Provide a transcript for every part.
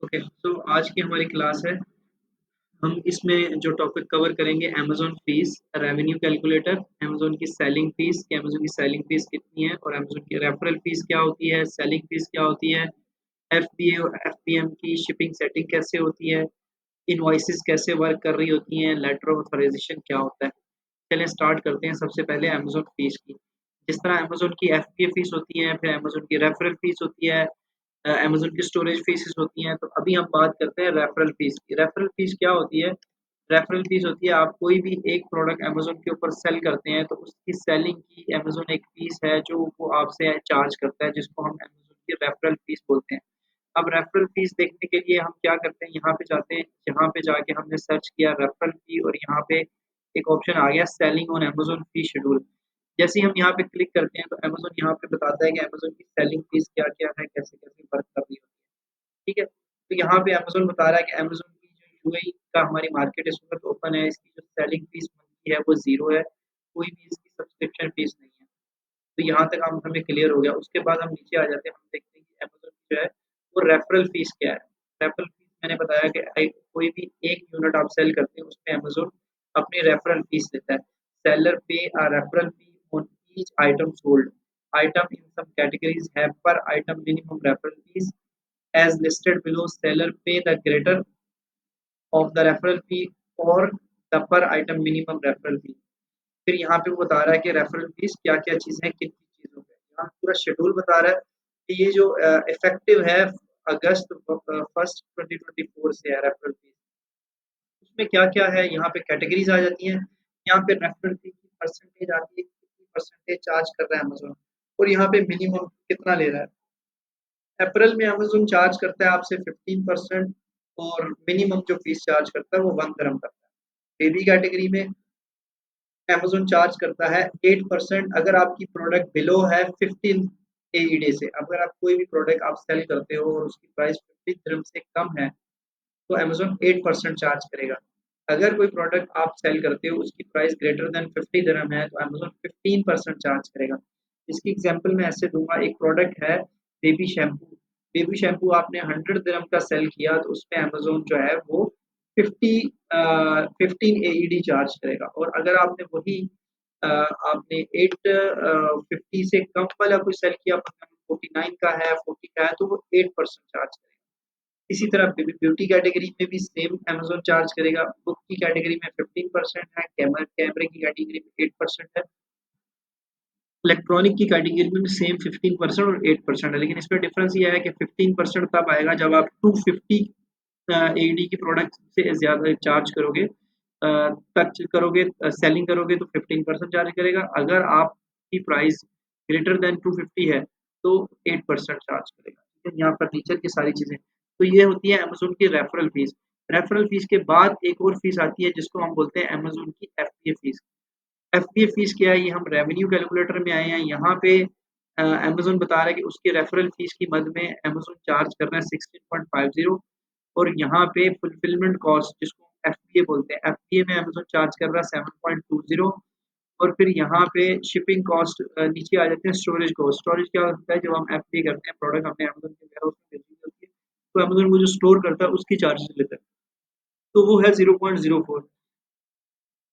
Okay, तो आज की हमारी क्लास है। हम इसमें जो टॉपिक कवर करेंगे Amazon fees, revenue calculator, Amazon की सेलिंग फ़ीस कि अमेज़न की सेलिंग फ़ीस कितनी है और अमेज़न की रेफरल फ़ीस क्या होती है, सेलिंग फ़ीस क्या होती है, एफबीए और एफबीएम की शिपिंग सेटिंग कैसे होती है, इनवॉइसेस कैसे वर्क कर रही होती हैं, लेटर ऑफ ऑथराइज़ेशन क्या होता है। चलिए स्टार्ट करते हैं सबसे पहले अमेज़न फ़ीस की। जिस तरह अमेज़न की एफबीए फ़ीस होती है, फिर अमेज़न की रेफरल फ़ीस होती है, अमेज़न की स्टोरेज फ़ीसेस होती हैं, तो अभी हम बात करते हैं रेफरल फ़ीस की। रेफरल फ़ीस क्या होती है? रेफरल फ़ीस होती है आप कोई भी एक प्रोडक्ट अमेज़न के ऊपर सेल करते हैं, तो उसकी सेलिंग की अमेज़न एक फ़ीस है जो वो आपसे चार्ज करता है, जिसको हम अमेज़न की रेफरल फ़ीस बोलते हैं। अब रेफरल फ़ीस देखने के लिए हम क्या करते हैं, यहाँ पे जाते हैं, यहाँ पे जाके हमने सर्च किया रेफरल फ़ी और यहाँ पे एक ऑप्शन आ गया selling on Amazon fee schedule. जैसे ही हम यहाँ पे क्लिक करते हैं, तो अमेज़न यहाँ पे बताता है कि अमेज़न की सेलिंग फ़ीस क्या-क्या है, कैसे-कैसे वर्क कर रही है। ठीक है? तो यहाँ पे अमेज़न बता रहा है कि अमेज़न की जो यूएई का हमारी मार्केट इस वक़्त ओपन है, इसकी जो सेलिंग फ़ीस बनती है वो 0 है, कोई भी इसकी सब्सक्रिप्शन फ़ीस नहीं है। तो यहाँ तक हम हमें क्लियर हो गया। उसके बाद हम नीचे आ जाते हैं, हम देखते हैं कि अमेज़न जो है वो रेफरल फ़ीस क्या है। रेफरल फ़ीस मैंने बताया कि कोई भी 1 यूनिट आप सेल करते हैं उसमें अमेज़न अपनी रेफरल फ़ीस लेता है। सेलर पे a referral fee on each item sold. Item in some categories have per item minimum referral fees as listed below. Seller pay the greater of the referral fee or the per item minimum referral fee. फिर यहाँ पे वो बता रहा है कि referral fees क्या-क्या चीज़ें हैं, किन-किन चीज़ों पे। यहाँ पूरा शेड्यूल बता रहा है कि ये जो इफेक्टिव है अगस्त 1 2024 से है रेफरल फीस। उसमें क्या-क्या है, यहाँ पे कैटेगरीज़ आ जाती हैं। यहाँ पे रेफरल फी की परसेंटेज आती है, कितनी परसेंटेज चार्ज कर रहा है अमेज़न और यहाँ पे मिनिमम कितना ले रहा है। अप्रैल में अमेज़न चार्ज करता है आपसे 15% और मिनिमम जो फीस चार्ज करता है वो 1 दिरहम करता है। बेबी कैटेगरी में अमेज़न चार्ज करता है 8% अगर आपकी प्रोडक्ट बिलो है 15 एईडी से। अगर आप कोई भी प्रोडक्ट आप सेल करते हो और उसकी प्राइस 50 दिरहम से कम है, तो अमेज़न 8% चार्ज करेगा। अगर कोई प्रोडक्ट आप सेल करते हो उसकी प्राइस ग्रेटर दैन 50 दिरहम है, तो अमेज़न 15% चार्ज करेगा। इसकी एग्ज़ाम्पल मैं ऐसे दूँगा, एक प्रोडक्ट है बेबी शैम्पू। बेबी शैम्पू आपने 100 दिरहम का सेल किया तो उसमें अमेज़न जो है वो 50 15 एईडी चार्ज करेगा और अगर आपने वही आपने 50 से कम वाला कोई सेल किया 49 का है, 40 का है तो वो 8% चार्ज करेगा। इसी तरह ब्यूटी कैटेगरी में भी सेम अमेज़न चार्ज करेगा। बुक की कैटेगरी में 15% है, कैमरे की कैटेगरी में 8% है। इलेक्ट्रॉनिक की कैटेगरी में भी सेम 15% और 8% है, लेकिन इसमें डिफरेंस ये है कि 15% तब आएगा जब आप 250 एडी की प्रोडक्ट से ज़्यादा चार्ज करोगे, टच करोगे, सेलिंग करोगे तो 15% चार्ज करेगा। अगर आपकी प्राइस ग्रेटर देन 250 है तो 8% चार्ज करेगा। ठीक है? यहाँ फर्नीचर की सारी चीज़ें। तो ये होती है अमेज़न की रेफरल फीस। रेफरल फीस के बाद एक और फीस आती है जिसको हम बोलते हैं अमेज़न की एफबीए फीस। एफबीए फीस क्या है, ये हम रेवेन्यू कैलकुलेटर में आए हैं। यहाँ पे अमेज़न बता रहा है कि उसकी रेफरल फीस की मद में अमेज़न चार्ज कर रहा है 16.50 और यहाँ पे फुलफिलमेंट कॉस्ट जिसको एफबीए बोलते हैं, एफबीए में अमेज़न चार्ज कर रहा है 7.20 और फिर यहाँ पे शिपिंग कॉस्ट नीचे आ जाते हैं स्टोरेज कॉस्ट। स्टोरेज क्या होता है, जब हम एफबीए करते हैं प्रोडक्ट हमने अमेज़न के वेयरहाउस में भेजी होती है, तो अमेज़न वो जो स्टोर करता है उसकी चार्जेस लेता है। तो वो है 0.04।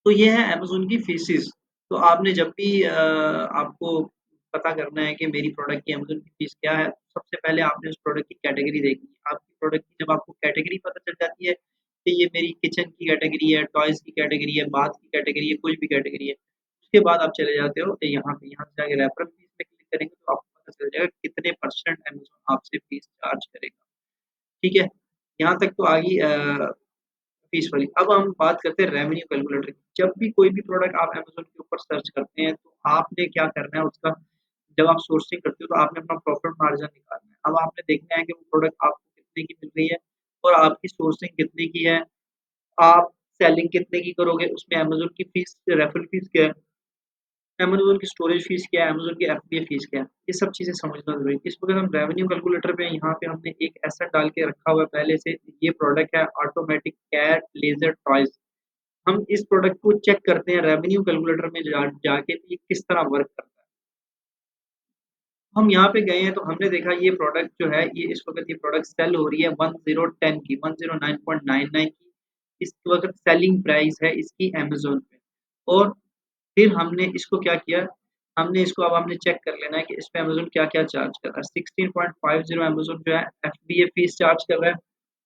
तो ये है अमेज़न की फीसेस। तो आपने जब भी आपको पता करना है कि मेरी प्रोडक्ट की अमेज़न की फीस क्या है, सबसे पहले आपने उस प्रोडक्ट की कैटेगरी देखनी है। आपकी प्रोडक्ट की जब आपको कैटेगरी पता चल जाती है कि ये मेरी किचन की कैटेगरी है, टॉयज़ की कैटेगरी है, बाथ की कैटेगरी है, कोई भी कैटेगरी है। उसके बाद आप चले जाते हो यहाँ से जाके रेफरल फीस पे क्लिक करेंगे तो आपको पता चल जाएगा कितने परसेंट अमेज़न आपसे फीस चार्ज करेगा। ठीक है? यहाँ तक तो आ गई फीस वाली। अब हम बात करते हैं रेवेन्यू कैलकुलेटर की। जब भी कोई भी प्रोडक्ट आप अमेज़न के ऊपर सर्च करते हैं, तो आपने क्या करना है उसका जब आप सोर्सिंग करते हो तो आपने अपना प्रॉफिट मार्जिन निकालना है। अब आपने देखना है कि वो प्रोडक्ट आपको कितने की मिल रही है और आपकी सोर्सिंग कितने की है, आप सेलिंग कितने की करोगे, उसमें अमेज़न की फीस रेफरल फीस क्या है, अमेज़न की स्टोरेज फीस क्या है, अमेज़न की एफबीए फीस क्या है, ये सब चीज़ें समझना ज़रूरी है। इस वक़्त हम रेवेन्यू कैलकुलेटर पे यहाँ पे हमने एक एसेट डाल के रखा हुआ है पहले से, ये प्रोडक्ट है ऑटोमैटिक कैट लेज़र टॉयज़। हम इस प्रोडक्ट को चेक करते हैं रेवेन्यू कैलकुलेटर में जाके कि ये किस तरह वर्क करता है। हम यहाँ पे गए हैं तो हमने देखा ये प्रोडक्ट जो है ये इस वक़्त ये प्रोडक्ट सेल हो रही है 1010 की 109.99 की। इस वक़्त सेलिंग प्राइस है इसकी अमेज़न पे। और फिर हमने इसको क्या किया, हमने इसको अब हमने चेक कर लेना है कि इस पे अमेज़न क्या-क्या चार्ज कर रहा है। 16.50 अमेज़न जो है एफबीए फीस चार्ज कर रहा है,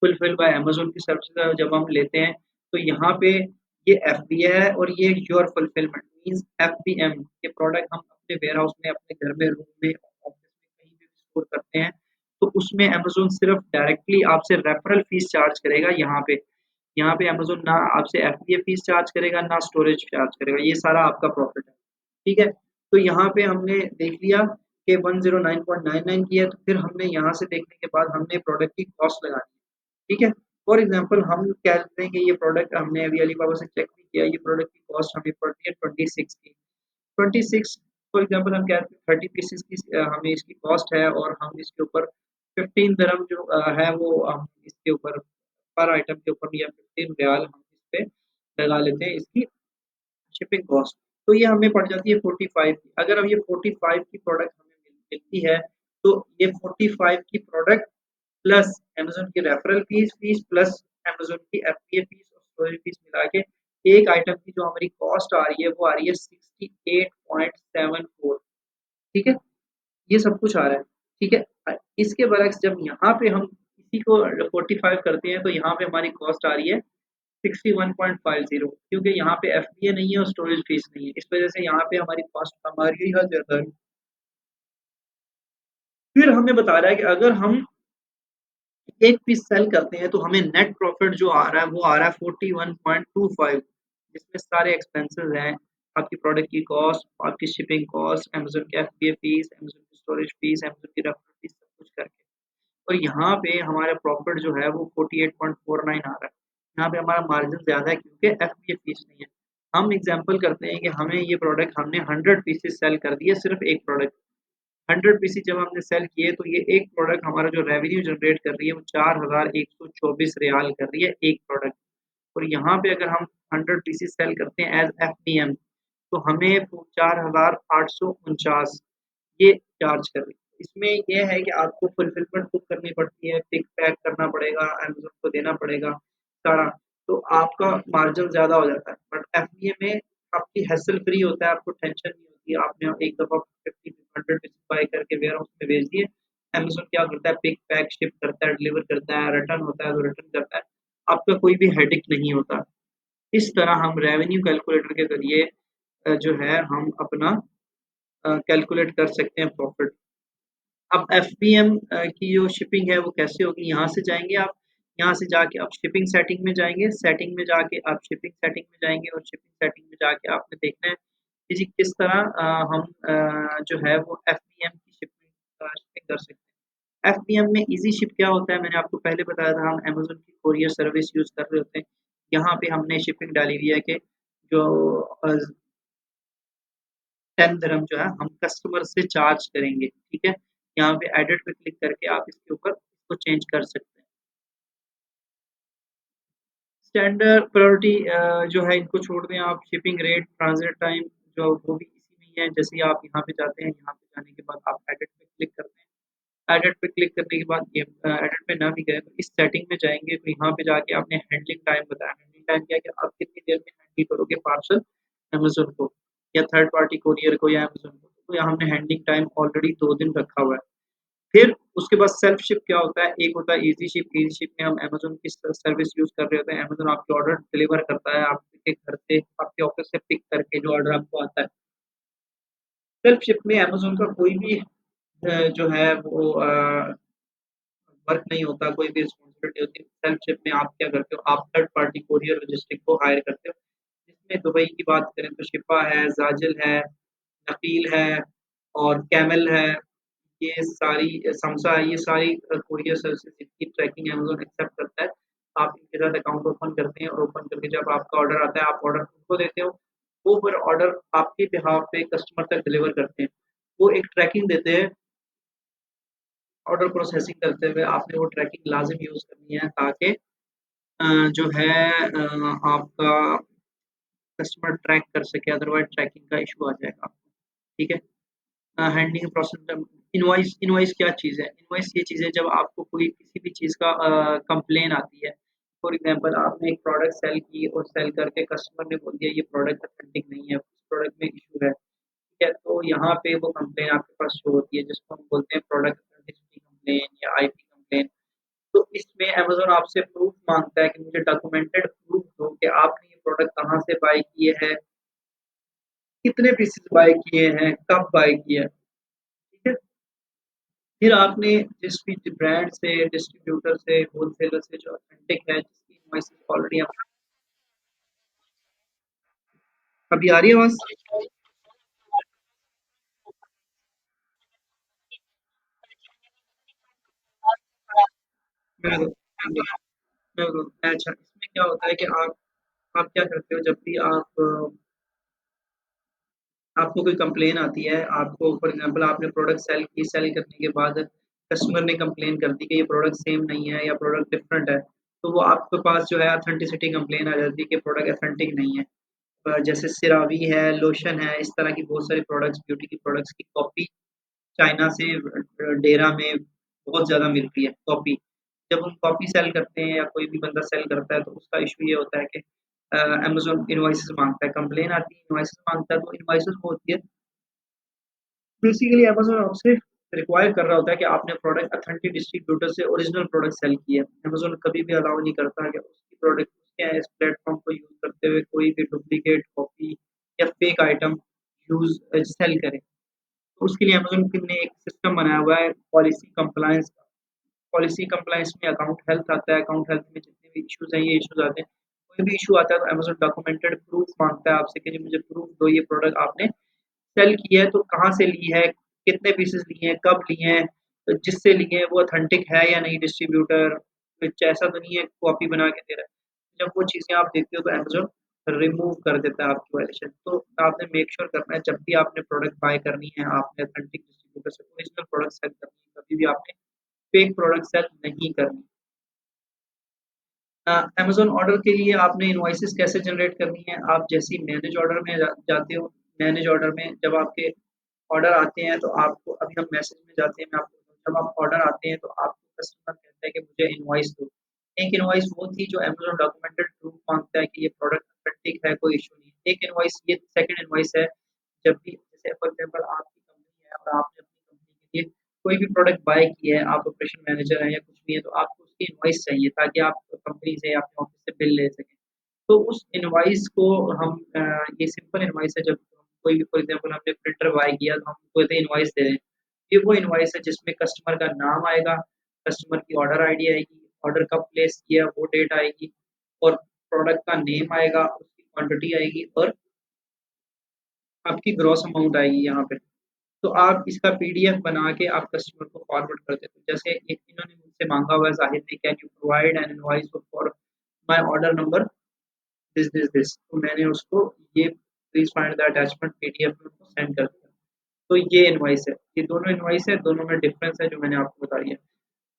फुलफिल बाय अमेज़न की सर्विसेज़ जब हम लेते हैं, तो यहाँ पे ये एफबीए है और ये योर फुलफिलमेंट मीन्स एफबीएम ये प्रोडक्ट हम अपने वेयरहाउस में, अपने घर में, रूम में, ऑफिस में कहीं भी स्टोर करते हैं, तो उसमें अमेज़न सिर्फ डायरेक्टली आपसे रेफरल फीस चार्ज करेगा यहाँ पे। यहाँ पे अमेज़न ना आपसे एफबीए फीस चार्ज करेगा, ना स्टोरेज चार्ज करेगा, ये सारा आपका प्रॉफ़िट है। ठीक है? तो यहाँ पे हमने देख लिया कि 109.99 की है, तो फिर हमने यहाँ से देखने के बाद हमने प्रोडक्ट की कॉस्ट लगानी है। ठीक है? फॉर एग्ज़ाम्पल हम कहते हैं कि ये प्रोडक्ट हमने अभी अलीबाबा से चेक भी किया, ये प्रोडक्ट की कॉस्ट हमें पड़ती है 26 की। 26 फॉर एग्ज़ाम्पल हम कहते हैं 30 पीसेस की हमें इसकी कॉस्ट है और हम इसके ऊपर 15 दिरहम जो है वो हम इसके ऊपर पर आइटम के ऊपर या 15 रियाल हम इस पे लगा लेते हैं इसकी शिपिंग कॉस्ट। तो ये हमें पड़ जाती है 45 की। अगर अब ये 45 की प्रोडक्ट हमें मिलती है, तो ये 45 की प्रोडक्ट प्लस अमेज़न की रेफरल फीस प्लस अमेज़न की एफबीए फीस और स्टोरेज फीस मिला के एक आइटम की जो हमारी कॉस्ट आ रही है, वो आ रही है 68.74 ठीक है? ये सब कुछ आ रहा है, ठीक है? इसके बरअक्स जब यहाँ पे हम इसी को 45 करते हैं, तो यहाँ पे हमारी कॉस्ट आ रही है 61.50 क्योंकि यहाँ पे एफबीए नहीं है और स्टोरेज फीस नहीं है। इस वजह से यहाँ पे हमारी कॉस्ट हमारी ही ज़्यादा है। फिर हमें बता रहा है कि अगर हम एक पीस सेल करते हैं तो हमें नेट प्रॉफिट जो आ रहा है वो आ रहा है 41.25 जिसमें सारे एक्सपेंसेस हैं आपकी प्रोडक्ट की कॉस्ट, आपकी शिपिंग कॉस्ट, अमेज़न की एफबीए फीस, अमेज़न की स्टोरेज फीस, अमेज़न की रेफरल फीस सब कुछ करके। और यहाँ पे हमारा प्रॉफिट जो है वो 48.49 आ रहा है। यहाँ पे हमारा मार्जिन ज़्यादा है क्योंकि एफबीए फीस नहीं है। हम एग्जांपल करते हैं कि हमें ये प्रोडक्ट हमने 100 पीसेस सेल कर दिए सिर्फ एक प्रोडक्ट 100 पीसी जब हमने सेल किए तो ये एक प्रोडक्ट हमारा जो रेवेन्यू जनरेट कर रही है वो 4124 रियाल कर रही है एक प्रोडक्ट और यहाँ पे अगर हम 100 पीसी सेल करते हैं एज एफबीएम तो हमें 4849 ये चार्ज कर रही है। इसमें ये है कि आपको फुलफिलमेंट खुद करनी पड़ती है, पिक पैक करना पड़ेगा, अमेज़न को देना पड़ेगा सारा, तो आपका मार्जिन ज़्यादा हो जाता है। बट एफबीए में आपकी हैसल फ्री होता है, आपको टेंशन नहीं होती है। आपने एक दफ़ा 50 100 पीस बाय करके वेयरहाउस में भेज दिए, अमेज़न क्या करता है पिक पैक शिप करता है, डिलीवर करता है, रिटर्न होता है तो रिटर्न करता है। आपका कोई भी हेडेक नहीं होता। इस तरह हम रेवेन्यू कैलकुलेटर के ज़रिए जो है हम अपना कैलकुलेट कर सकते हैं प्रॉफिट। अब एफबीएम की जो शिपिंग है वो कैसे होगी यहाँ से जाएँगे आप, यहाँ से जाके आप शिपिंग सेटिंग में जाएँगे, सेटिंग में जाके आप शिपिंग सेटिंग में जाएँगे और शिपिंग सेटिंग में जाके आपने देखना है कि जी किस तरह हम जो है वो एफबीएम की शिपिंग कर सकते हैं। एफबीएम में ईज़ी शिप क्या होता है मैंने आपको पहले बताया था हम अमेज़न की कोरियर सर्विस यूज़ कर रहे होते हैं। यहाँ पे हमने शिपिंग डाली हुई है कि जो अ 10 दिरहम जो है हम कस्टमर से चार्ज करेंगे, ठीक है? यहाँ पे एडिट पे क्लिक करके आप इसके ऊपर इसको चेंज कर सकते हैं। स्टैंडर्ड प्रायोरिटी जो है इनको छोड़ दें आप शिपिंग रेट, ट्रांज़िट टाइम जो वो भी इसी में ही है। जैसे ही आप यहाँ पे जाते हैं, यहाँ पे जाने के बाद आप एडिट पे क्लिक करते हैं। एडिट पे क्लिक करने के बाद ये एडिट पे ना भी गए तो इस सेटिंग में जाएँगे तो यहाँ पे जाके आपने हैंडलिंग टाइम बताया। हैंडलिंग टाइम क्या है कि आप कितनी देर में हैंडल करोगे पार्सल अमेज़न को या थर्ड पार्टी कोरियर को या अमेज़न को। तो यहाँ हमने हैंडलिंग टाइम ऑलरेडी 2 दिन रखा हुआ है। फिर उसके बाद सेल्फ शिप क्या होता है, एक होता है ईज़ी शिप में हम अमेज़न की सर्विस यूज़ कर रहे होते हैं। अमेज़न आपके ऑर्डर डिलीवर करता है आपके घर से, आपके ऑफ़िस से पिक करके जो ऑर्डर आपको आता है। सेल्फ शिप में अमेज़न का कोई भी जो है वो वर्क नहीं होता, कोई भी रिस्पॉन्सिबिलिटी होती है। सेल्फ शिप में आप क्या करते हो, आप थर्ड पार्टी कोरियर लॉजिस्टिक को हायर करते हो। जिसमें दुबई की बात करें तो शिपा है, ज़ाजिल है, नकील है और कैमल है। ये सारी समसा है, ये सारी कोरियर सर्विसेज़ इनकी ट्रैकिंग अमेज़न एक्सेप्ट करता है। आप इनके साथ अकाउंट ओपन करते हैं और ओपन करके जब आपका ऑर्डर आता है, आप ऑर्डर उनको देते हो, वो फिर ऑर्डर आपके बिहाफ़ पे कस्टमर तक डिलीवर करते हैं। वो एक ट्रैकिंग देते हैं, ऑर्डर प्रोसेसिंग करते हुए आपने वो ट्रैकिंग लाज़िम यूज़ करनी है ताकि जो है आपका कस्टमर ट्रैक कर सके, अदरवाइज़ ट्रैकिंग का इश्यू आ जाएगा आपको, ठीक है? Handling process. इनवॉइस इनवॉइस क्या चीज़ है? इनवॉइस ये चीज़ है जब आपको कोई किसी भी चीज़ का कंप्लेन आती है। फॉर एग्ज़ाम्पल आपने एक प्रोडक्ट सेल की और सेल करके कस्टमर ने बोल दिया ये प्रोडक्ट ऑथेंटिक नहीं है, इस प्रोडक्ट में इश्यू है, ठीक है? तो यहाँ पे वो कंप्लेन आपके पास शो होती है जिसको हम बोलते हैं प्रोडक्ट ऑथेंटिसिटी कंप्लेन या आईपी कंप्लेन। तो इसमें अमेज़न आपसे प्रूफ़ माँगता है कि मुझे डॉक्यूमेंटेड प्रूफ़ दो कि आपने ये प्रोडक्ट कहाँ से बाय किए हैं, कितने पीसेस बाय किए हैं, कब बाय किया है, ठीक है? फिर आपने जिस भी ब्रांड से, डिस्ट्रीब्यूटर से, होलसेलर से जो ऑथेंटिक है, जिसकी इनवॉइसेस ऑलरेडी आप अभी आ रही है आवाज़? मैं मैं अच्छा, इसमें क्या होता है कि आप क्या करते हो जब भी आप आपको कोई कंप्लेन आती है, आपको फॉर एग्ज़ाम्पल आपने प्रोडक्ट सेल की, सेल करने के बाद कस्टमर ने कंप्लेन कर दी कि ये प्रोडक्ट सेम नहीं है या प्रोडक्ट डिफरेंट है, तो वो आपके पास जो है ऑथेंटिसिटी कंप्लेन आ जाती है कि प्रोडक्ट ऑथेंटिक नहीं है। जैसे सिरावी है, लोशन है, इस तरह की बहुत सारी प्रोडक्ट्स, ब्यूटी की प्रोडक्ट्स की कॉपी चाइना से डेरा में बहुत ज़्यादा मिलती है कॉपी। जब हम कॉपी सेल करते हैं या कोई भी बंदा सेल करता है तो उसका इश्यू ये होता है कि अमेज़न इनवॉइसेस माँगता है, कंप्लेन आती है, इनवॉइसेस माँगता है, तो इनवॉइसेस वो होती है बेसिकली अमेज़न आपसे रिक्वायर कर रहा होता है कि आपने प्रोडक्ट ऑथेंटिक डिस्ट्रीब्यूटर से ओरिजिनल प्रोडक्ट सेल किए। अमेज़न कभी भी अलाउ नहीं करता कि उसकी प्रोडक्ट उसके इस प्लेटफ़ॉर्म को यूज़ करते हुए कोई भी डुप्लीकेट कॉपी या फेक आइटम सेल करे। तो उसके लिए अमेज़न ने एक सिस्टम बनाया हुआ है पॉलिसी कंप्लायंस का। पॉलिसी कंप्लायंस में अकाउंट हेल्थ आता है, अकाउंट हेल्थ में जितने भी इश्यूज़ हैं, ये इश्यूज़ आते हैं। कोई भी इश्यू आता है तो अमेज़न डॉक्यूमेंटेड प्रूफ माँगता है आपसे कि जी मुझे प्रूफ दो ये प्रोडक्ट आपने सेल की है तो कहाँ से ली है, कितने पीसेस लिए हैं, कब लिए हैं, जिससे लिए हैं वो ऑथेंटिक है या नहीं डिस्ट्रीब्यूटर, कुछ ऐसा तो नहीं है कॉपी बना के दे रहा है। जब वो चीज़ें आप देखते हो तो अमेज़न रिमूव कर देता है आपकी वायलेशन। तो आपने मेक श्योर करना है जब भी आपने प्रोडक्ट बाय करनी है, आपने ऑथेंटिक डिस्ट्रीब्यूटर से ओरिजिनल प्रोडक्ट सेल करनी है, कभी भी आपने फेक प्रोडक्ट सेल नहीं करनी। अमेज़न ऑर्डर के लिए आपने इनवॉइसेस कैसे जनरेट करनी है? आप जैसे ही मैनेज ऑर्डर में जाते हो, मैनेज ऑर्डर में जब आपके ऑर्डर आते हैं तो आपको अभी हम मैसेज में जाते हैं, मैं आपको जब आप ऑर्डर आते हैं तो आपको कस्टमर कहता है कि मुझे इनवॉइस दो। एक इनवॉइस वो थी जो अमेज़न डॉक्यूमेंटेड प्रूफ माँगता है कि ये प्रोडक्ट ऑथेंटिक है, कोई इश्यू नहीं है। एक इनवॉइस ये सेकंड इनवॉइस है, जब भी जैसे फॉर एग्ज़ाम्पल आपकी कंपनी है और आपने अपनी कंपनी के लिए कोई भी प्रोडक्ट बाय की है, आप ऑपरेशन मैनेजर हैं या कुछ भी है, तो आपको उसकी इनवॉइस चाहिए ताकि आप कंपनी से या अपने ऑफिस से बिल ले सकें। तो उस इनवॉइस को हम ये सिंपल इनवॉइस है जब कोई भी फॉर एग्ज़ाम्पल हमने प्रिंटर बाय किया तो हम बोलते हैं इनवॉइस दे दें। ये वो इनवॉइस है जिसमें कस्टमर का नाम आएगा, कस्टमर की ऑर्डर आईडी आएगी, ऑर्डर कब प्लेस किया वो डेट आएगी और प्रोडक्ट का नेम आएगा, उसकी क्वांटिटी आएगी और आपकी ग्रॉस अमाउंट आएगी यहाँ पे। तो आप इसका पीडीएफ बना के आप कस्टमर को फॉरवर्ड कर देते हो। जैसे एक इन्होंने मुझसे माँगा हुआ है ज़ाहिद ने, can you provide an invoice for my order number this. तो मैंने उसको ये please find the attachment PDF में उसको सेंड कर दिया। तो ये इनवॉइस है। ये दोनों इनवॉइस है, दोनों में डिफरेंस है जो मैंने आपको बता दिया।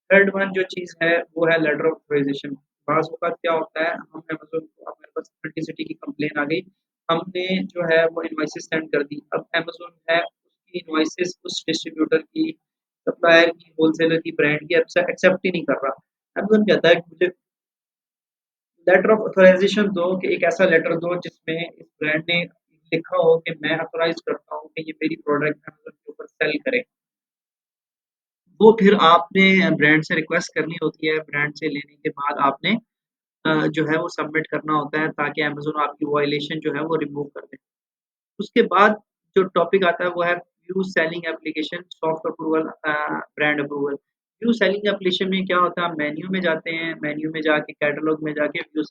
थर्ड वन जो चीज़ है वो है लेटर ऑफ ऑथराइज़ेशन। बाज़ औक़ात क्या होता है हम अमेज़न को हमारे पास ऑथेंटिसिटी की कंप्लेन आ गई, हमने जो है वो इनवॉइसेज़ सेंड कर दी। अब अमेज़न है उसकी इनवॉइसेज़ उस डिस्ट्रीब्यूटर की, सप्लायर की, होलसेलर की, ब्रांड की एक्सेप्ट ही नहीं कर रहा। अमेज़न कहता है कि मुझे लेटर ऑफ ऑथराइज़ेशन दो कि एक ऐसा लेटर दो जिसमें इस ब्रांड ने लिखा हो कि मैं ऑथराइज़ करता हूँ कि ये मेरी प्रोडक्ट अमेज़न के ऊपर सेल करे। वो फिर आपने ब्रांड से रिक्वेस्ट करनी होती है, ब्रांड से लेने के बाद आपने जो है वो सबमिट करना होता है ताकि अमेज़न आपकी वायलेशन जो है वो रिमूव कर दे। उसके बाद जो टॉपिक आता है वो है view selling application soft approval brand approval. View selling application में क्या होता है, आप मेन्यू में जाते हैं, मेन्यू में जाके कैटलॉग में जाके व्यू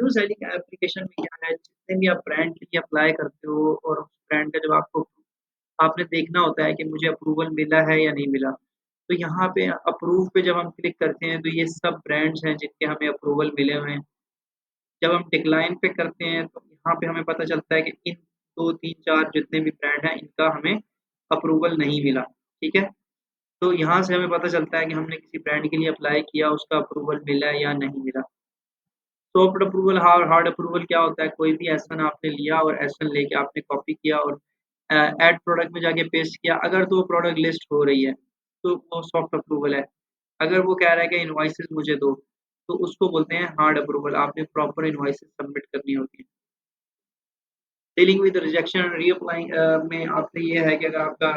सेलिंग एप्लीकेशन में क्या है, जितने भी आप ब्रांड के लिए अप्लाई करते हो और उस ब्रांड का जब आपको आपने देखना होता है कि मुझे अप्रूवल मिला है या नहीं मिला। तो यहाँ पे अप्रूव पे जब हम क्लिक करते हैं तो ये सब ब्रांड्स हैं जिनके हमें अप्रूवल मिले हुए हैं। जब हम डिक्लाइन पे करते हैं तो यहाँ पे हमें पता चलता है कि इन 2, 3, 4 जितने भी ब्रांड हैं इनका हमें अप्रूवल नहीं मिला, ठीक है? तो यहाँ से हमें पता चलता है कि हमने किसी ब्रांड के लिए अप्लाई किया, उसका अप्रूवल मिला या नहीं मिला। Soft approval hard hard approval क्या होता है? कोई भी एक्शन आपने लिया और एक्शन लेके आपने कॉपी किया और ऐड प्रोडक्ट में जाके पेस्ट किया, अगर तो वो प्रोडक्ट लिस्ट हो रही है, तो वो सॉफ्ट अप्रूवल है। अगर वो कह रहा है कि इनवॉइसेस मुझे दो, तो उसको बोलते हैं हार्ड अप्रूवल, आपने प्रॉपर इनवॉइसेस सबमिट करनी होती है। डीलिंग विद रिजेक्शन रीअप्लाइंग में आपने ये है कि अगर आपका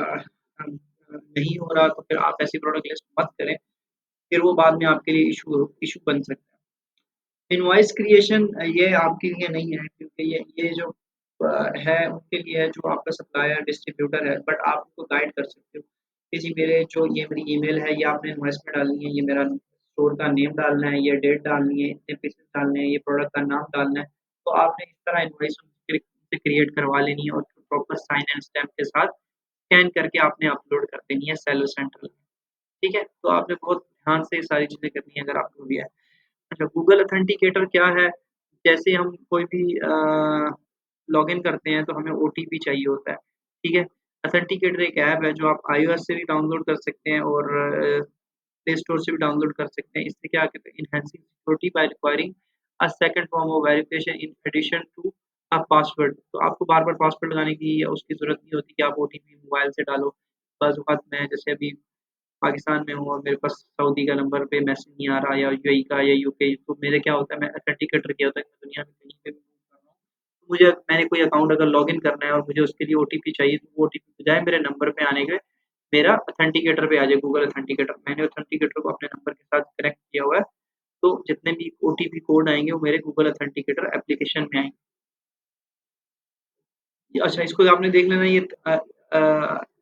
नहीं हो रहा तो फिर आप ऐसी प्रोडक्ट लिस्ट मत करें, फिर वो बाद में आपके लिए इशू इशू बन सकता है। इनवॉइस क्रिएशन ये आपके लिए नहीं है, क्योंकि ये जो है उनके लिए है जो आपका सप्लायर डिस्ट्रीब्यूटर है, बट आप उनको गाइड कर सकते हो कि जी ये मेरी ईमेल है, ये आपने इनवॉइस में डालनी है, ये मेरा स्टोर का नेम डालना है, ये डेट डालनी है, इतने पीसेस डालने हैं, ये प्रोडक्ट का नाम डालना है। तो आपने इस तरह इनवॉइस उनसे क्रिएट करवा लेनी है और प्रॉपर साइन एंड स्टैम्प के साथ स्कैन करके आपने अपलोड कर देनी है सेलर सेंट्रल में। ठीक है? तो आपने बहुत ध्यान से ये सारी चीज़ें करनी है अगर आपको भी है। अच्छा, गूगल ऑथेंटिकेटर क्या है? जैसे हम कोई भी लॉगिन करते हैं तो हमें ओटीपी चाहिए होता है, ठीक है? ऑथेंटिकेटर एक ऐप है जो आप आईओएस से भी डाउनलोड कर सकते हैं और प्ले स्टोर से भी डाउनलोड कर सकते हैं। इससे क्या कहते हैं, enhancing security by requiring a second form of verification in addition to a password. तो आपको बार-बार पासवर्ड लगाने की या उसकी ज़रूरत नहीं होती कि आप ओटीपी मोबाइल से डालो। बस वक़्त मैं जैसे अभी पाकिस्तान में हूँ और मेरे पास सऊदी का नंबर पे मैसेज नहीं आ रहा या यूएई का या यूके, तो मेरे क्या होता है, मैं ऑथेंटिकेटर किया होता है कि मैं दुनिया में कहीं पे भी मूव कर रहा हूँ, तो मुझे मैंने कोई अकाउंट अगर लॉगिन करना है और मुझे उसके लिए ओटीपी चाहिए, तो वो ओटीपी बजाय मेरे नंबर पे आने के मेरा ऑथेंटिकेटर पे आ जाए, गूगल ऑथेंटिकेटर। मैंने ऑथेंटिकेटर को अपने नंबर के साथ कनेक्ट किया हुआ है, तो जितने भी ओटीपी कोड आएँगे वो मेरे गूगल ऑथेंटिकेटर एप्लीकेशन में आएँगे। अच्छा, इसको आपने देख लेना, ये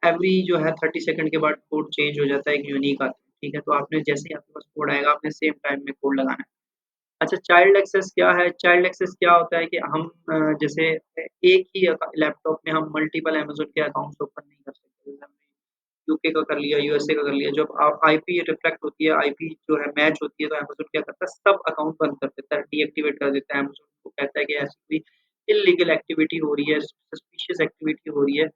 एवरी जो है 30 सेकंड के बाद कोड चेंज हो जाता है, एक यूनिक आता है, ठीक है? तो आपने जैसे ही आपके पास कोड आएगा, आपने सेम टाइम में कोड लगाना है। अच्छा, चाइल्ड एक्सेस क्या है? चाइल्ड एक्सेस क्या होता है कि हम जैसे एक ही लैपटॉप में हम मल्टीपल अमेज़न के अकाउंट्स ओपन नहीं कर सकते। जैसे हमने यूके का कर लिया, यूएसए का कर लिया, जब आईपी रिफ्लेक्ट होती है, आईपी जो है मैच होती है, तो अमेज़न क्या करता है, सब अकाउंट बंद कर देता है, डीएक्टिवेट कर देता है। अमेज़न को कहता है कि ऐसी कोई इल्लीगल एक्टिविटी हो रही है, सस्पिशियस एक्टिविटी हो रही है,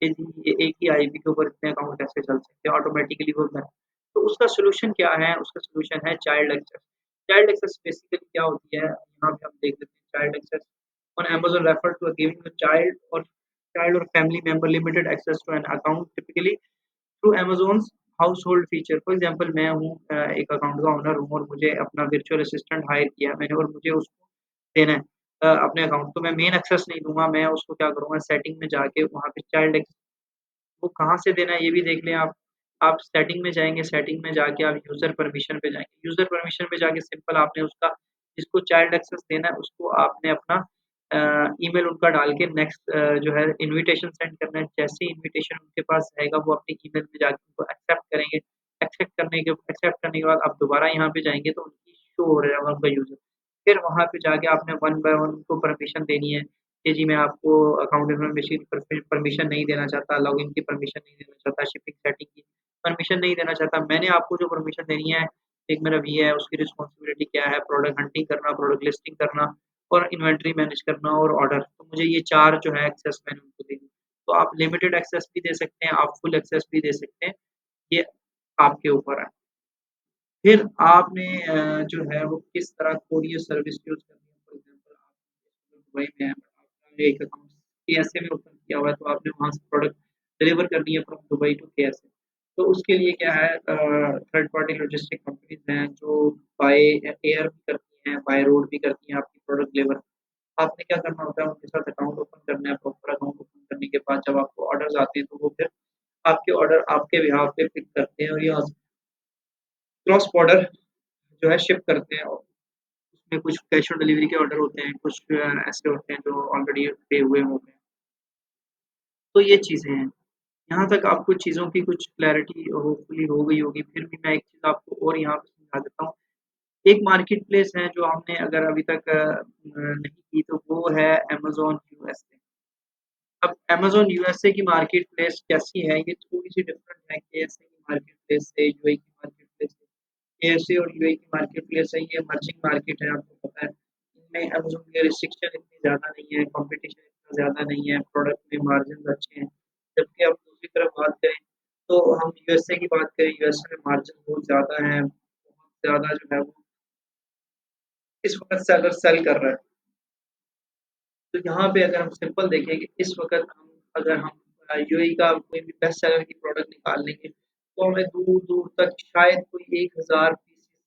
कि जी ये एक ही आईपी के ऊपर इतने अकाउंट कैसे चल सकते हैं, ऑटोमैटिकली वो बंद। तो उसका सॉल्यूशन क्या है? उसका सॉल्यूशन है child access. Child access basically क्या होती है, यहाँ पे हम देख लेते हैं। Child access on Amazon refer to giving a child और family member limited access to an account, typically through Amazon's household feature. For example मैं हूँ एक अकाउंट का ओनर हूँ और मुझे अपना वर्चुअल असिस्टेंट हायर किया है मैंने और मुझे उसको देना है अपने अकाउंट, तो मैं मेन एक्सेस नहीं दूँगा, मैं उसको क्या करूँगा, सेटिंग में जाके वहाँ पे चाइल्ड एक्सेस वो कहाँ से देना है ये भी देख लें आप। आप सेटिंग में जाएँगे, सेटिंग में जाके आप यूज़र परमिशन पे जाएँगे। यूज़र परमिशन पे जाके सिंपल आपने उसका जिसको चाइल्ड एक्सेस देना है उसको आपने अपना ईमेल उनका डाल के नेक्स्ट जो है इन्विटेशन सेंड करना है। जैसे ही इन्विटेशन उनके पास जाएगा वो अपनी ईमेल में जाके उनको एक्सेप्ट करेंगे। एक्सेप्ट करने के बाद आप दोबारा यहाँ पे जाएँगे तो उनकी शो हो रहेगा उनका यूज़र। फिर वहाँ पे जाके आपने वन बाय वन उनको परमिशन देनी है कि जी मैं आपको अकाउंट इन्फॉर्मेशन परमिशन नहीं देना चाहता, लॉगिन की परमिशन नहीं देना चाहता, शिपिंग सेटिंग की परमिशन नहीं देना चाहता। मैंने आपको जो परमिशन देनी है, एक मेरा वीए है, उसकी रिस्पॉन्सिबिलिटी क्या है, प्रोडक्ट हंटिंग करना, प्रोडक्ट लिस्टिंग करना और इन्वेंटरी मैनेज करना और ऑर्डर। तो मुझे ये 4 जो है एक्सेस मैंने उनको देनी। तो आप लिमिटेड एक्सेस भी दे सकते हैं, आप फुल एक्सेस भी दे सकते हैं, ये आपके ऊपर है। फिर आपने जो है वो किस तरह कोरियर सर्विस यूज़ करनी है। फॉर एग्ज़ाम्पल आप दुबई में हैं, आपका एक अकाउंट केएसए में ओपन किया हुआ है, तो आपने वहाँ से प्रोडक्ट डिलीवर करनी है फ्रॉम दुबई टू केएसए। तो उसके लिए क्या है, थर्ड पार्टी लॉजिस्टिक कंपनीज़ हैं जो बाय एयर भी करती हैं, बाय रोड भी करती हैं आपकी प्रोडक्ट डिलीवर। आपने क्या करना होता है, उनके साथ अकाउंट ओपन करना है, प्रॉपर अकाउंट ओपन करने के बाद जब आपको ऑर्डर्स आते हैं, तो वो फिर आपके ऑर्डर आपके बिहाफ़ पे पिक करते हैं और ये क्रॉस बॉर्डर जो है शिप करते हैं। और उसमें कुछ कैश ऑन डिलीवरी के ऑर्डर होते हैं, कुछ ऐसे होते हैं जो ऑलरेडी पे हुए होते हैं। तो ये चीज़ें हैं। यहाँ तक आपको चीज़ों की कुछ क्लैरिटी होपफुली हो गई होगी। फिर भी मैं एक चीज़ आपको और यहाँ पे समझा देता हूँ। एक मार्केट प्लेस है जो हमने अगर अभी तक नहीं की, तो वो है अमेज़न यूएसए। अब अमेज़न यूएसए की मार्केट प्लेस कैसी है, ये थोड़ी-सी डिफरेंट है केएसए की मार्केट प्लेस से, यूएई की मार्केट प्लेस से। केएफसी और यूएई की मार्केट प्लेस है, ये इमर्जिंग मार्केट है, आपको पता है। इनमें अमेज़न के रिस्ट्रिक्शन इतनी ज़्यादा नहीं है, कॉम्पिटिशन इतना ज़्यादा नहीं है, प्रोडक्ट में मार्जिन्स अच्छे हैं। जबकि अब दूसरी तरफ बात करें, तो हम यूएसए की बात करें, यूएसए में मार्जिन बहुत ज़्यादा हैं, बहुत ज़्यादा जो है वो इस वक़्त सेलर सेल कर रहा है। तो यहाँ पे अगर हम सिंपल देखें कि इस वक़्त हम अगर हम यूएई का कोई भी बेस्ट सेलर की प्रोडक्ट निकाल लेंगे, तो हमें दूर-दूर तक शायद कोई 1000 पीसेस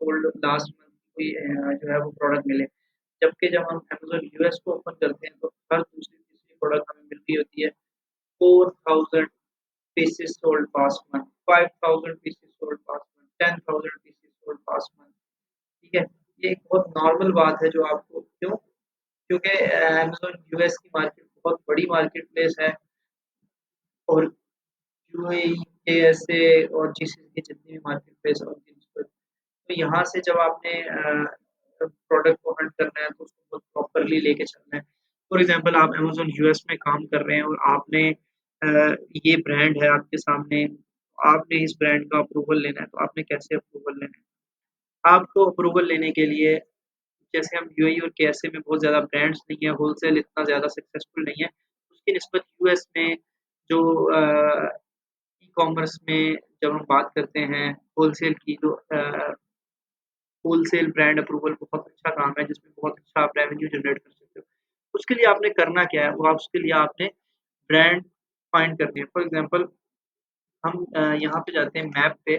सोल्ड लास्ट मंथ कोई जो है वो प्रोडक्ट मिले। जबकि जब हम अमेज़न यूएस को ओपन करते हैं, तो हर दूसरी-तीसरी प्रोडक्ट हमें मिल रही होती है 4000 pieces sold past month, 5000 pieces sold past month, 10,000 pieces sold past month। ठीक है? ये एक बहुत नॉर्मल बात है जो आपको क्यों? क्योंकि अमेज़न यूएस की मार्केट बहुत बड़ी मार्केट प्लेस है और यूएई, केएसए और जीसीसी की जितनी भी मार्केट प्लेस है उनकी निस्बत तो यहाँ से जब आपने प्रोडक्ट को हंट करना है तो उसको बहुत प्रॉपरली लेके चलना है। फॉर एग्ज़ाम्पल आप अमेज़न यूएस में काम कर रहे हैं और आपने ये ब्रांड है आपके सामने, आपने इस ब्रांड का अप्रूवल लेना है, तो आपने कैसे अप्रूवल लेना है? आपको अप्रूवल लेने के लिए जैसे हम यूएई और केएसए में बहुत ज़्यादा ब्रांड्स नहीं है, होलसेल इतना ज़्यादा सक्सेसफुल नहीं है, उसकी निस्बत यूएस में जो ई-कॉमर्स में जब हम बात करते हैं होलसेल की जो होलसेल ब्रांड अप्रूवल बहुत अच्छा काम है जिसमें बहुत अच्छा आप रेवेन्यू जनरेट कर सकते हो। उसके लिए आपने करना क्या है? वो आप उसके लिए आपने ब्रांड फाइंड करनी है। फॉर एग्ज़ाम्पल हम यहाँ पे जाते हैं मैप पे,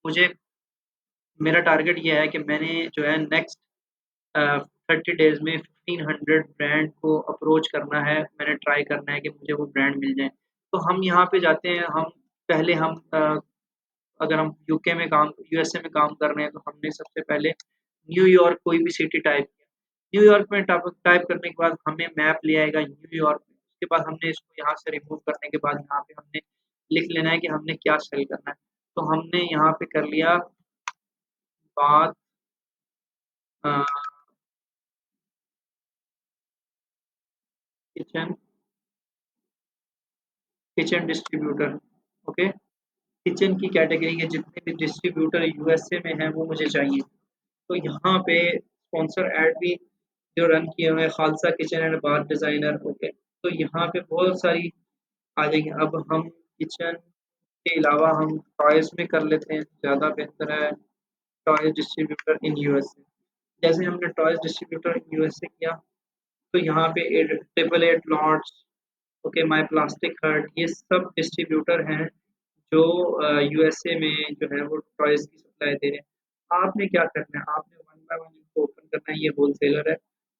मुझे मेरा टारगेट ये है कि मैंने जो है नेक्स्ट 30 डेज़ में 1500 ब्रांड को अप्रोच करना है, मैंने ट्राई करना है कि मुझे वो ब्रांड मिल जाएँ। तो हम यहाँ पे जाते हैं, हम पहले हम अगर हम यूके में काम यूएसए में काम कर रहे हैं, तो हमने सबसे पहले न्यूयॉर्क कोई भी सिटी टाइप किया। न्यूयॉर्क में टाप टाइप करने के बाद हमें मैप ले आएगा न्यूयॉर्क में, उसके बाद हमने इसको यहाँ से रिमूव करने के बाद यहाँ पे हमने लिख लेना है कि हमने क्या सेल करना है। तो हमने यहाँ पे कर लिया बात अ, kitchen kitchen distributor, okay? Kitchen की कैटेगरी के जितने भी डिस्ट्रीब्यूटर यूएसए में हैं, वो मुझे चाहिए। तो यहाँ पे स्पॉन्सर ऐड भी जो रन किए हुए हैं Khalsa kitchen and bar designer okay. तो यहाँ पे बहुत सारी आ जाएँगी। अब हम किचन के अलावा हम टॉयज़ में कर लेते हैं, ज़्यादा बेहतर है टॉयज़ डिस्ट्रीब्यूटर इन यूएसए। जैसे हमने टॉयज़ डिस्ट्रीब्यूटर इन यूएसए किया, तो यहाँ पे add 888 lots, okay, my plastic hurt ये सब डिस्ट्रीब्यूटर हैं जो यूएसए में जो है वो टॉयज़ की सप्लाई दे रहे हैं। आपने क्या करना है, आपने वन बाय वन इनको ओपन करना है, ये होलसेलर है,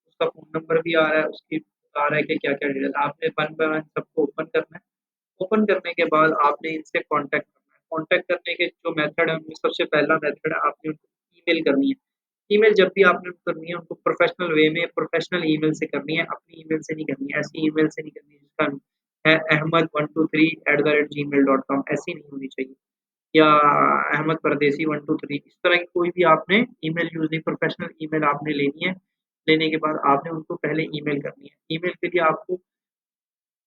उसका फ़ोन नंबर भी आ रहा है, उसकी आ रहा है कि क्या-क्या डिटेल आपने वन बाय वन सबको ओपन करना है। ओपन करने के बाद आपने इनसे कॉन्टैक्ट करना है। कॉन्टैक्ट करने के जो मेथड है उनमें सबसे पहला मेथड है आपने उनको ईमेल करनी है। ईमेल जब भी आपने करनी है उनको प्रोफ़ेशनल वे में प्रोफ़ेशनल ईमेल से करनी है, अपनी ईमेल से नहीं करनी है। ऐसी ईमेल से नहीं करनी है जिसका है ahmed123@gmail.com ऐसी नहीं होनी चाहिए। या अहमद परदेसी 123 इस तरह की कोई भी आपने ईमेल यूज़ नहीं प्रोफ़ेशनल ईमेल आपने लेनी है। लेने के बाद आपने उनको पहले ईमेल करनी है। ईमेल के लिए आपको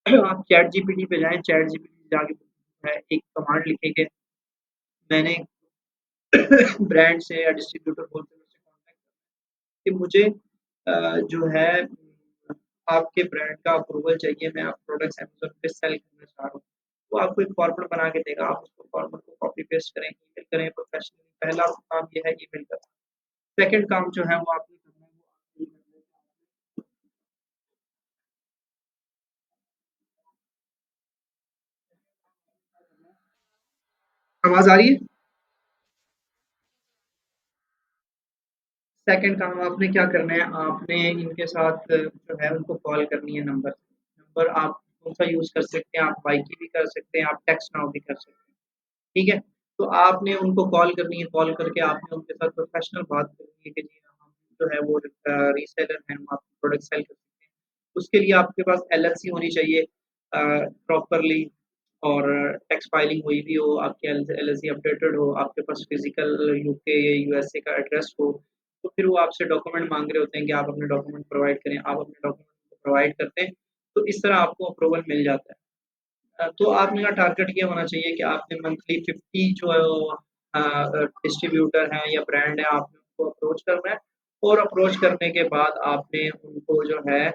आप चैट जीपीटी पे जाएँ, चैट जीपीटी जाके एक कमांड लिखेंगे, मैंने ब्रांड से या डिस्ट्रीब्यूटर होलसेलर से कॉन्टैक्ट कि मुझे जो है आपके ब्रांड का अप्रूवल चाहिए, मैं आप प्रोडक्ट्स अमेज़न पे सेल करना चाह रहा हूँ। वो आपको एक फॉर्मेट बना के देगा, आप उसको फॉर्मेट को कॉपी पेस्ट करें, ईमेल करें प्रोफेशनली पहला काम ये है ईमेल करना। सेकंड काम जो है वो आपने करना है वो आप ये करना है आवाज़ आ रही है? सेकंड काम आपने क्या करना है, आपने इनके साथ जो है उनको कॉल करनी है नंबर से। नंबर आप कौन-सा यूज़ कर सकते हैं, आप वाईकी भी कर सकते हैं, आप टेक्स्ट नाउ भी कर सकते हैं, ठीक है? तो आपने उनको कॉल करनी है, कॉल करके आपने उनके साथ प्रोफ़ेशनल बात करनी है कि जी हम जो है वो रीसेलर हैं, हम आपको प्रोडक्ट सेल कर सकते हैं। उसके लिए आपके पास एलएलसी होनी चाहिए प्रॉपरली और टैक्स फाइलिंग हुई भी हो, आपकी एलएलसी अपडेटेड हो, आपके पास फिज़िकल यूके या यूएसए का एड्रेस हो, तो फिर वो आपसे डॉक्यूमेंट माँग रहे होते हैं कि आप अपने डॉक्यूमेंट प्रोवाइड करें, आप अपने डॉक्यूमेंट प्रोवाइड करते हैं, तो इस तरह आपको अप्रूवल मिल जाता है। तो आपका टारगेट ये होना चाहिए कि आपने मंथली 50 जो डिस्ट्रीब्यूटर हैं या ब्रांड है, आपने उनको अप्रोच करना है और अप्रोच करने के बाद आपने उनको जो है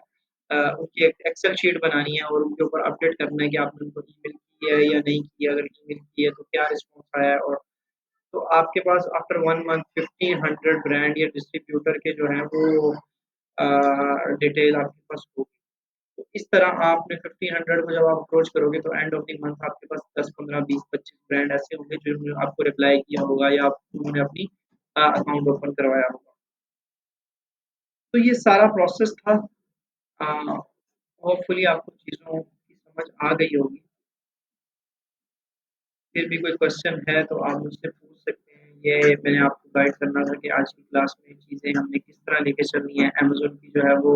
उनकी एक एक्सेल शीट बनानी है और उनके ऊपर अपडेट करना है कि आपने उनको ईमेल की है या नहीं की है, अगर ईमेल की है तो क्या रिस्पॉन्स आया है और तो आपके पास आफ्टर 1 मंथ 1500 ब्रांड या डिस्ट्रीब्यूटर के जो हैं वो डिटेल आपके पास होगी। तो इस तरह आपने 1500 को जब आप अप्रोच करोगे तो एंड ऑफ द मंथ आपके पास 10, 15, 20, 25 ब्रांड ऐसे होंगे जिन्होंने आपको रिप्लाई किया होगा या उन्होंने अपनी अकाउंट ओपन करवाया होगा। तो ये सारा प्रोसेस था। होपफुली आपको चीज़ों की समझ आ गई होगी। फिर भी कोई क्वेश्चन है तो आप मुझसे पूछ सकते हैं। ये मैंने आपको गाइड करना था कि आज की क्लास में चीज़ें हमने किस तरह लेके चलनी है। अमेज़न की जो है वो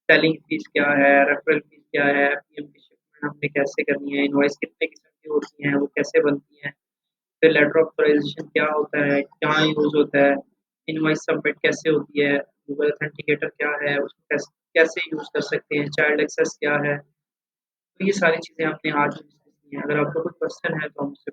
सेलिंग फीस क्या है, रेफरल फीस क्या है, पीएम की शिपमेंट हमने कैसे करनी है, इनवॉइस कितने किस्म की होती हैं, वो कैसे बनती हैं। फिर लेटर ऑफ ऑथराइज़ेशन क्या होता है, कहाँ यूज़ होता है, इनवॉइस सबमिट कैसे होती है, गूगल ऑथेंटिकेटर क्या है, उसको कैसे कैसे यूज़ कर सकते हैं, चाइल्ड एक्सेस क्या है। तो ये सारी चीज़ें हमने आज डिस्कस की हैं। अगर आपको कोई क्वेश्चन है तो हम उससे